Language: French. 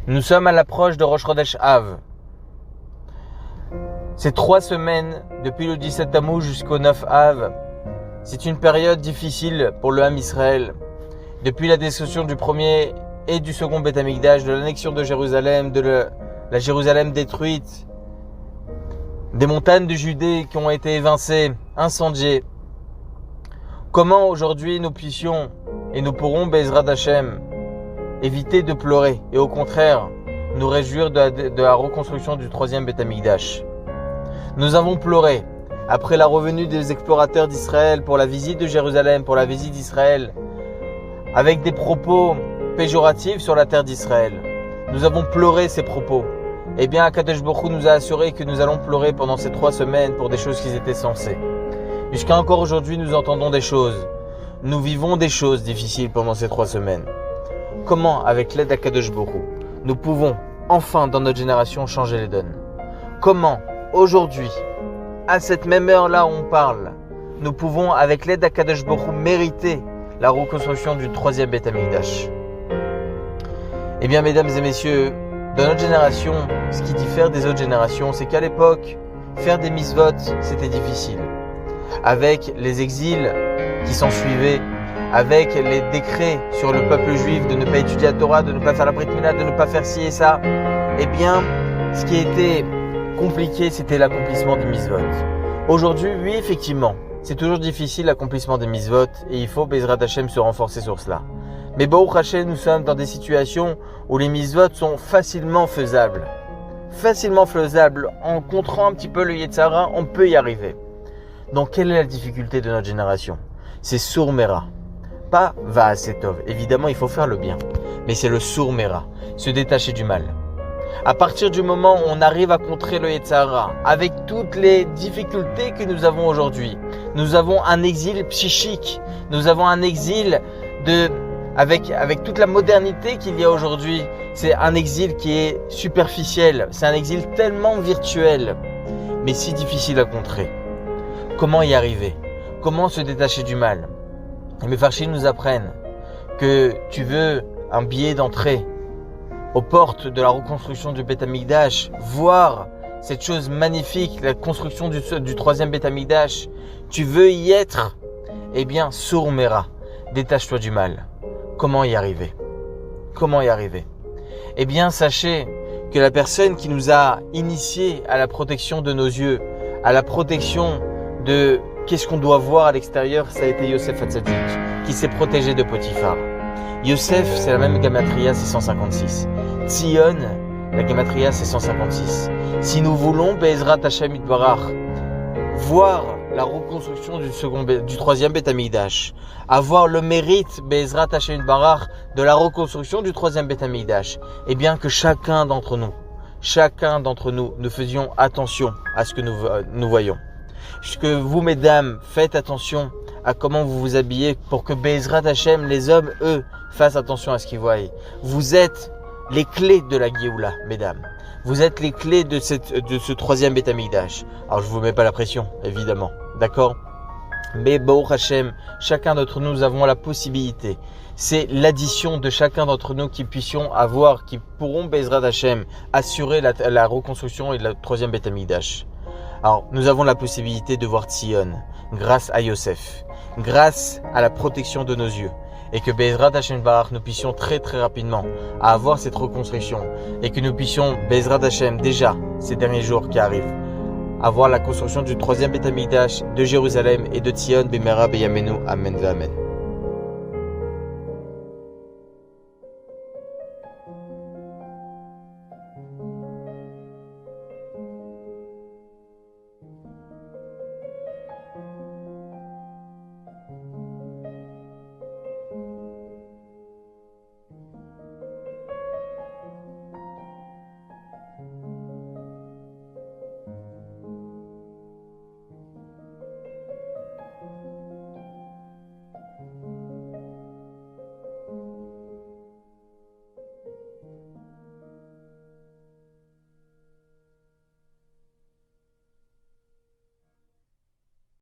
Nous sommes à l'approche de Rosh Chodesh Av. Ces 3 semaines, depuis le 17 Tammuz jusqu'au 9 Av, c'est une période difficile pour le Ham Israël. Depuis la destruction du premier et du second Beth Amikdash, de l'annexion de Jérusalem, de la Jérusalem détruite, des montagnes de Judée qui ont été évincées, incendiées. Comment aujourd'hui nous puissions et nous pourrons, Be'ezrat Hashem, éviter de pleurer et au contraire nous réjouir de la reconstruction du troisième Beth Amikdash. Nous avons pleuré après la revenue des explorateurs d'Israël pour la visite de Jérusalem, pour la visite d'Israël, avec des propos péjoratifs sur la terre d'Israël. Nous avons pleuré ces propos. Eh bien, Akadosh Baruch Hu nous a assuré que nous allons pleurer pendant ces 3 semaines pour des choses qui étaient censées. Jusqu'à encore aujourd'hui, nous entendons des choses. Nous vivons des choses difficiles pendant ces 3 semaines. Comment, avec l'aide d'Akadosh Baruch Hu, nous pouvons enfin dans notre génération changer les donnes? Comment, aujourd'hui, à cette même heure-là où on parle, nous pouvons, avec l'aide d'Akadosh Baruch Hu, mériter la reconstruction du troisième Beth Amikdash? Eh bien, mesdames et messieurs, dans notre génération, ce qui diffère des autres générations, c'est qu'à l'époque, faire des mitzvot, c'était difficile. Avec les exils qui s'en suivaient, avec les décrets sur le peuple juif de ne pas étudier la Torah, de ne pas faire la Brit Mila, de ne pas faire ci et ça, eh bien, ce qui était compliqué, c'était l'accomplissement du mitzvot. Aujourd'hui, oui, effectivement, c'est toujours difficile l'accomplissement des mitzvot et il faut, Be'ezrat Hashem, se renforcer sur cela. Mais Baruch Hashem, nous sommes dans des situations où les mitzvot sont facilement faisables. Facilement faisables, en contrant un petit peu le Yetzer Hara, on peut y arriver. Donc, quelle est la difficulté de notre génération? C'est Sour Mera. Pas Va'asetov. Évidemment, il faut faire le bien. Mais c'est le Sour Mera. Se détacher du mal. À partir du moment où on arrive à contrer le Yetzer Hara, avec toutes les difficultés que nous avons aujourd'hui, nous avons un exil psychique. Nous avons un exil avec toute la modernité qu'il y a aujourd'hui. C'est un exil qui est superficiel. C'est un exil tellement virtuel, mais si difficile à contrer. Comment y arriver? Comment se détacher du mal? Les Mefarshim nous apprennent que tu veux un billet d'entrée aux portes de la reconstruction du Beth Amikdash, voir cette chose magnifique, la construction du troisième Beth Amikdash. Tu veux y être? Eh bien, Sour Mera, détache-toi du mal. Comment y arriver? Comment y arriver? Eh bien, sachez que la personne qui nous a initiés à la protection de nos yeux, à la protection de qu'est-ce qu'on doit voir à l'extérieur, ça a été Yosef Hatzadik, qui s'est protégé de Potiphar. Yosef, c'est la même Gematria, c'est 156. Tzion, la Gematria, c'est 156. Si nous voulons, Be'ezrat Hashem Yitbarach, voir la reconstruction du troisième Beth Amikdash, avoir le mérite, Be'ezrat Hashem Yitbarach, de la reconstruction du troisième Beth Amikdash, eh bien que chacun d'entre nous, nous faisions attention à ce que nous voyons. Que vous, mesdames, faites attention à comment vous vous habillez pour que Be'ezrat Hashem, les hommes, eux, fassent attention à ce qu'ils voient. Vous êtes les clés de la Géoula, mesdames. Vous êtes les clés de ce troisième Beth Amikdash. Alors, je vous mets pas la pression, évidemment. D'accord? Mais Baruch Hashem, chacun d'entre nous avons la possibilité. C'est l'addition de chacun d'entre nous qui pourront, Be'ezrat Hashem, assurer la reconstruction et le troisième Beth Amikdash. Alors, nous avons la possibilité de voir Tzion grâce à Yosef, grâce à la protection de nos yeux, et que Be'ezrat Hashem Barach, nous puissions très très rapidement avoir cette reconstruction, et que nous puissions, Be'ezrat Hashem, déjà, ces derniers jours qui arrivent, avoir la construction du troisième Beth Amikdash de Jérusalem et de Tzion, B'mera B'yamenu, Amen V'Amen.